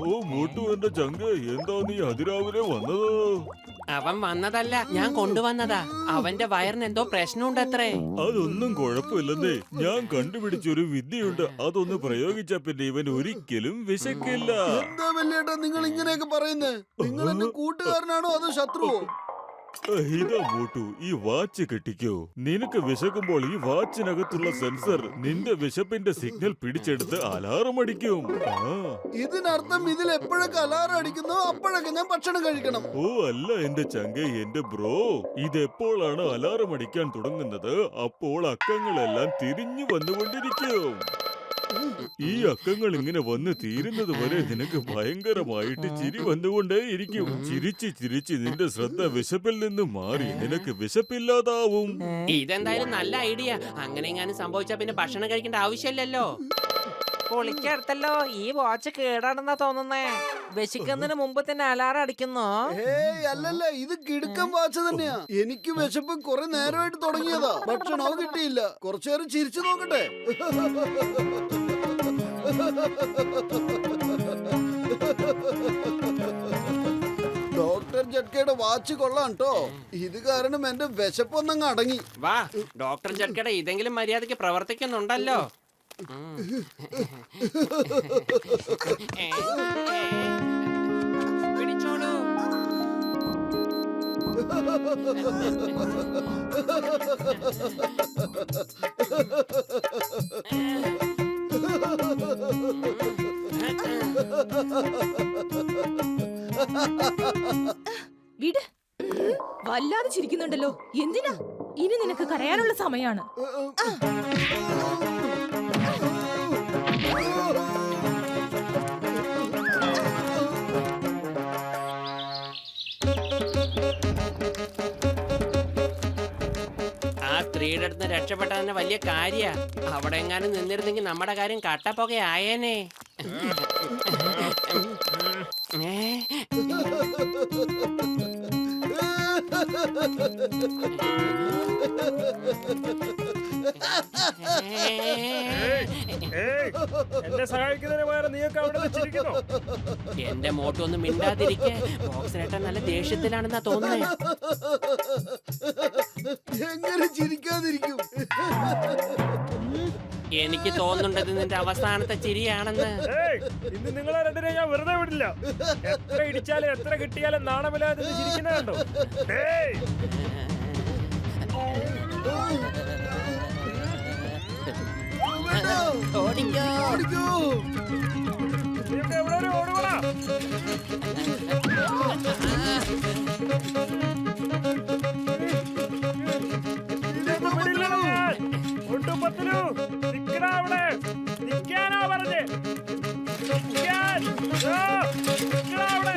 ഓ മോട്ടു എന്റെ ചങ്ക, എന്താ നീ അതിരാവിലെ വന്നത്? അവൻ വന്നതല്ല, ഞാൻ കൊണ്ടുവന്നതാ. അവന്റെ വയറിന് എന്തോ പ്രശ്നമുണ്ടത്രേ. അതൊന്നും കുഴപ്പമില്ലെന്നേ. ഞാൻ കണ്ടുപിടിച്ചൊരു വിദ്യയുണ്ട്. അതൊന്ന് പ്രയോഗിച്ച പിന്നെ ഇവൻ ഒരിക്കലും വിശക്കില്ല. എന്താ വല്യേട്ടാ നിങ്ങൾ ഇങ്ങനെയൊക്കെ പറയുന്നേ? നിങ്ങൾ എന്റെ കൂട്ടുകാരനാണോ അതോ ശത്രുവോ? ഇതാ മോട്ടു, ഈ വാച്ച് കെട്ടിക്കോ. നിനക്ക് വിശക്കുമ്പോൾ ഈ വാച്ചിനകത്തുള്ള സെൻസർ നിന്റെ വിശപ്പിന്റെ സിഗ്നൽ പിടിച്ചെടുത്ത് അലാറം അടിക്കും. ഇതിനർത്ഥം ഇതിൽ എപ്പോഴൊക്കെ അലാറം അടിക്കുന്നോ അപ്പോഴൊക്കെ ഞാൻ ഭക്ഷണം കഴിക്കണം. ഓ അല്ല എന്റെ ചങ്ക, എന്റെ ബ്രോ, ഇതെപ്പോഴാണ് അലാറം അടിക്കാൻ തുടങ്ങുന്നത് അപ്പോൾ അക്കങ്ങളെല്ലാം തിരിഞ്ഞു വന്നുകൊണ്ടിരിക്കും. ഈ അക്കങ്ങൾ ഇങ്ങനെ വന്ന് തീരുന്നത് വരെ നിനക്ക് ഭയങ്കരമായിട്ട് ചിരി വന്നുകൊണ്ടേയിരിക്കും. ചിരിച്ച് ചിരിച്ച് നിന്റെ ശ്രദ്ധ വിശപ്പിൽ നിന്ന് മാറി നിനക്ക് വിശപ്പില്ലാതാവും. ഇതെന്തായാലും നല്ല ഐഡിയ. അങ്ങനെ എങ്ങാനും സംഭവിച്ചാ പിന്നെ ഭക്ഷണം കഴിക്കേണ്ട ആവശ്യമില്ലല്ലോ. പൊളിക്കടുത്തല്ലോ. ഈ വാച്ച് കേടാണെന്നാ തോന്നുന്നേ. വിശക്കുന്നതിന് മുമ്പ് തന്നെ അലാറം അടിക്കുന്നോ? ഏയ് അല്ലല്ല, ഇത് കിടുക്കം വാച്ച് തന്നെയാ. എനിക്ക് വിശപ്പ് കുറെ നേരമായിട്ട് തുടങ്ങിയതാ. ഭക്ഷണവും കിട്ടിയില്ല. കുറച്ചു നേരം ചിരിച്ചു നോക്കട്ടെ. ഡോക്ടർ ജഡ്കയുടെ വാച്ച് കൊള്ളാം ട്ടോ. ഇത് കാരണം എന്റെ വിശപ്പൊന്നങ്ങ് അടങ്ങി. വാ, ഡോക്ടർ ജഡ്കയുടെ ഇതെങ്കിലും മര്യാദയ്ക്ക് പ്രവർത്തിക്കുന്നുണ്ടല്ലോ. പിടിച്ചോളൂ. വിട്. വല്ലാതെ ചിരിക്കുന്നുണ്ടല്ലോ. എന്തിനാ? ഇനി നിനക്ക് കരയാനുള്ള സമയാണ്. ആ സ്ത്രീയുടെ അടുത്ത് രക്ഷപ്പെട്ട തന്നെ വലിയ കാര്യ. അവിടെ എങ്ങാനും നിന്നിരുന്നെങ്കിൽ നമ്മുടെ കാര്യം കട്ടപ്പൊകയായേനെ. എന്നെ സഹായിക്കുന്നതിന് പകരം നീയൊക്കെ അവിടെ വെച്ചിരിക്കുന്നു. എന്റെ മോട്ടൊന്നും മിണ്ടാതിരിക്കെ. ബോക്സിനേട്ടൻ നല്ല ദേഷ്യത്തിലാണെന്നാ തോന്നുന്നേ. എങ്ങനെ ചിരിക്കാതിരിക്കും? എനിക്ക് തോന്നുന്നുണ്ടത് നിന്റെ അവസാനത്തെ ചിരിയാണെന്ന്. ഇന്ന് നിങ്ങളെ രണ്ടിനെ ഞാൻ വെറുതെ വിടില്ല. എത്ര ഇടിച്ചാലും എത്ര കിട്ടിയാലും നാണമില്ലാതെ ചിരിക്കുന്ന കണ്ടോ? ഓടിക്കോ. ഓടിക്കോ. നീയൊക്കെ എവിടെ വരെ ഓടുവാ?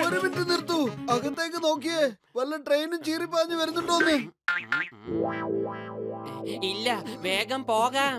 ഒരു മിനിറ്റ് നിർത്തൂ. അകത്തേക്ക് നോക്കിയേ, വല്ല ട്രെയിനും ചീറിപ്പാഞ്ഞു വരുന്നുണ്ടോന്ന്. ഇല്ല, വേഗം പോകാം.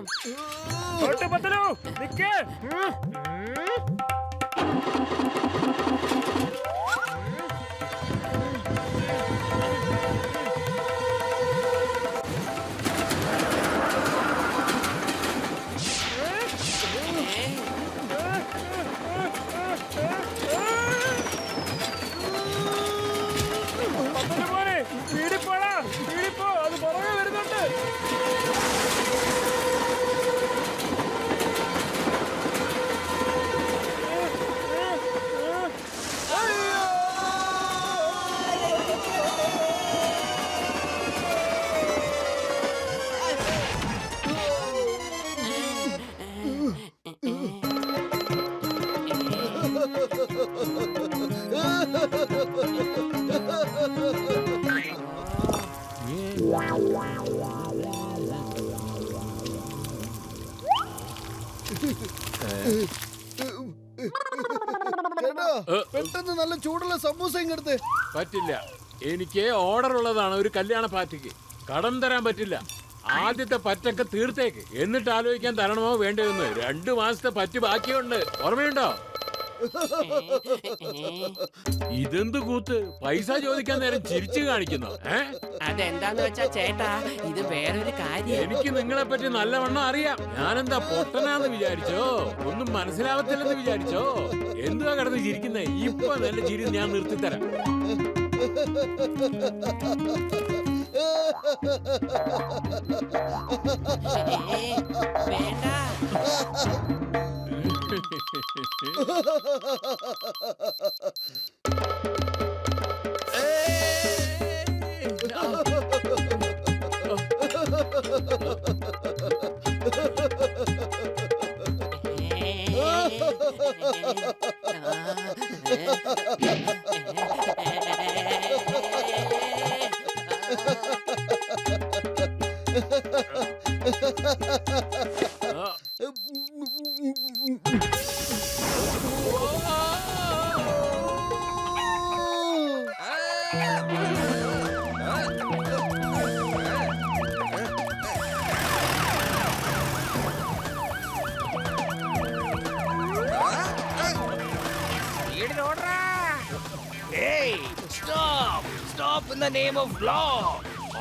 അത് പുറകെ വരുന്നുണ്ട്. ചേട്ടാ, പെട്ടെന്ന് നല്ല ചൂടുള്ള സമൂസ ഇങ്ങടുത്ത്. പറ്റില്ല, എനിക്ക് ഓർഡർ ഉള്ളതാണ് ഒരു കല്യാണ പാർട്ടിക്ക്. കടം തരാൻ പറ്റില്ല. ആദ്യത്തെ പറ്റൊക്കെ തീർത്തേക്ക്, എന്നിട്ട് ആലോചിക്കാൻ തരണമോ വേണ്ടതെന്ന്. 2 മാസത്തെ പറ്റ് ബാക്കിയുണ്ട്, ഓർമ്മയുണ്ടോ? ഇതെന്ത് കൂത്ത്? പൈസ ചോദിക്കാൻ നേരം ചിരിച്ചു കാണിക്കുന്നു. അതെന്താന്ന് വെച്ചാ ചേട്ടാ, ഇത് വേറൊരു കാര്യം. എനിക്ക് നിങ്ങളെ പറ്റി നല്ലവണ്ണം അറിയാം. ഞാനെന്താ പൊട്ടനാന്ന് വിചാരിച്ചോ? ഒന്നും മനസ്സിലാവത്തില്ലെന്ന് വിചാരിച്ചോ? എന്തുവാ കിടന്ന് ചിരിക്കുന്നേ? ഇപ്പൊ നല്ല ചിരി ഞാൻ നിർത്തിത്തരാം. വേണ്ട.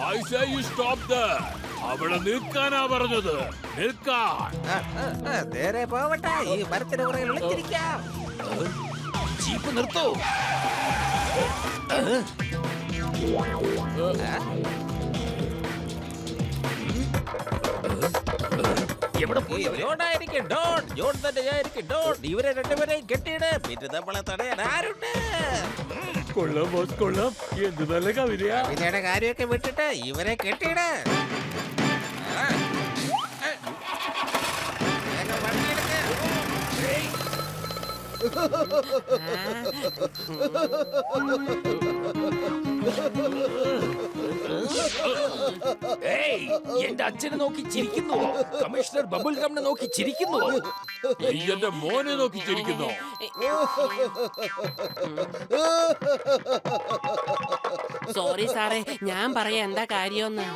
I say you stop there. അവിടെ നിൽക്കാനാ പറഞ്ഞത്. നിൽക്കാൻ. നേരെ പോവട്ടെ, ഈ മരത്തിന് പുറകിൽ ഒളിച്ചിരിക്കാം. ജീപ്പ് നിർത്തൂ. എവിടെ പോയി അവര്? ജോണായിരിക്കും ഡോൺ, ജോൺ തന്നെയായിരിക്കും ഡോൺ. ഇവരെ രണ്ടുപേരെയും കെട്ടിയിട്, പിന്നെ നമ്മളെ തടയാൻ ആരുണ്ട്? കൊള്ളാം ബോസ്, കൊള്ളാം. എന്ത് നല്ല കവിതയാ. ഇതിന്റെ കാര്യമൊക്കെ വിട്ടിട്ട് ഇവരെ കെട്ടിയിട്. വേഗം വണ്ടിയെടുക്ക്. ഏയ്, എന്റെ അച്ഛനെ നോക്കി ചിരിക്കുന്നു. കമ്മീഷണർ ബബിൾ ഗമ്മിനെ നോക്കി ചിരിക്കുന്നു. നീ എന്റെ മോനെ നോക്കി ചിരിക്കുന്നു. സോറി സാറേ, ഞാൻ പറയാ എന്താ കാര്യമെന്ന്.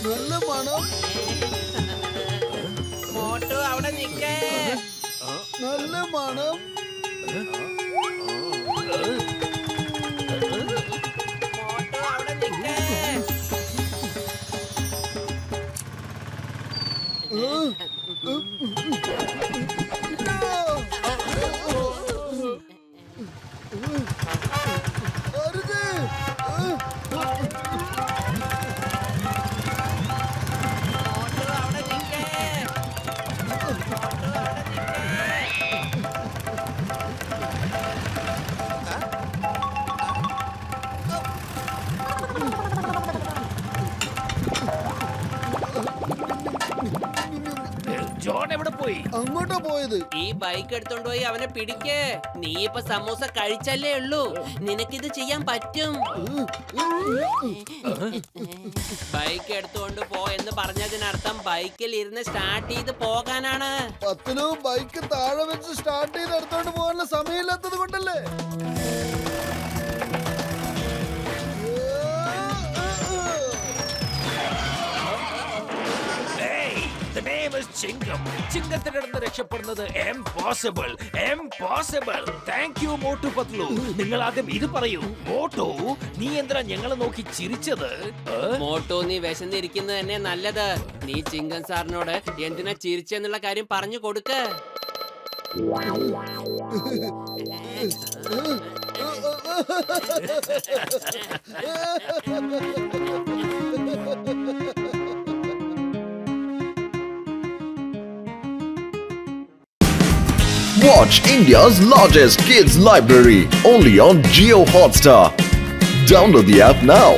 നല്ല മണം, മോട്ടു അവിടെ നിൽക്കേ. നല്ല മണം. മോട്ടു അവിടെ നിൽക്കേ. അരുത്. മോട്ടു അവിടെ നിൽക്കേ. മോട്ടു അവിടെ നിൽക്കേ. ജോൺ എവിടെ പോയി? അങ്ങോട്ടാ പോയത്. ഈ ബൈക്ക് എടുത്തോണ്ട് പോയി അവനെ പിടിക്കേ. നീ ഇപ്പൊ സമൂസ കഴിച്ചല്ലേ ഉള്ളൂ, നിനക്കിത് ചെയ്യാൻ പറ്റും. ബൈക്ക് എടുത്തോണ്ട് പോ എന്ന് പറഞ്ഞതിനർത്ഥം ബൈക്കിൽ ഇരുന്ന് സ്റ്റാർട്ട് ചെയ്ത് പോകാനാണ്. പത്തിലു ബൈക്ക് താഴെ വെച്ച് സ്റ്റാർട്ട് ചെയ്ത് എടുത്തോണ്ട് പോകാനുള്ള സമയമില്ലാത്തത് കൊണ്ടല്ലേ. ചിങ്കത്തിന്റെ അടുത്ത് രക്ഷപ്പെടുന്നത് impossible. Thank you Motu Patlu. നിങ്ങൾ ആദ്യം ഇത് പറയൂ. മോട്ടു, നീ എന്തിനാ ഞങ്ങളെ നോക്കി ചിരിച്ചത്? മോട്ടു, നീ വിശന്നിരിക്കുന്നത് തന്നെ നല്ലത്. നീ ചിങ്കൻ സാറിനോട് എന്തിനാ ചിരിച്ചെന്നുള്ള കാര്യം പറഞ്ഞു കൊടുക്ക്. Watch India's largest kids library only on Jio Hotstar. Download the app now.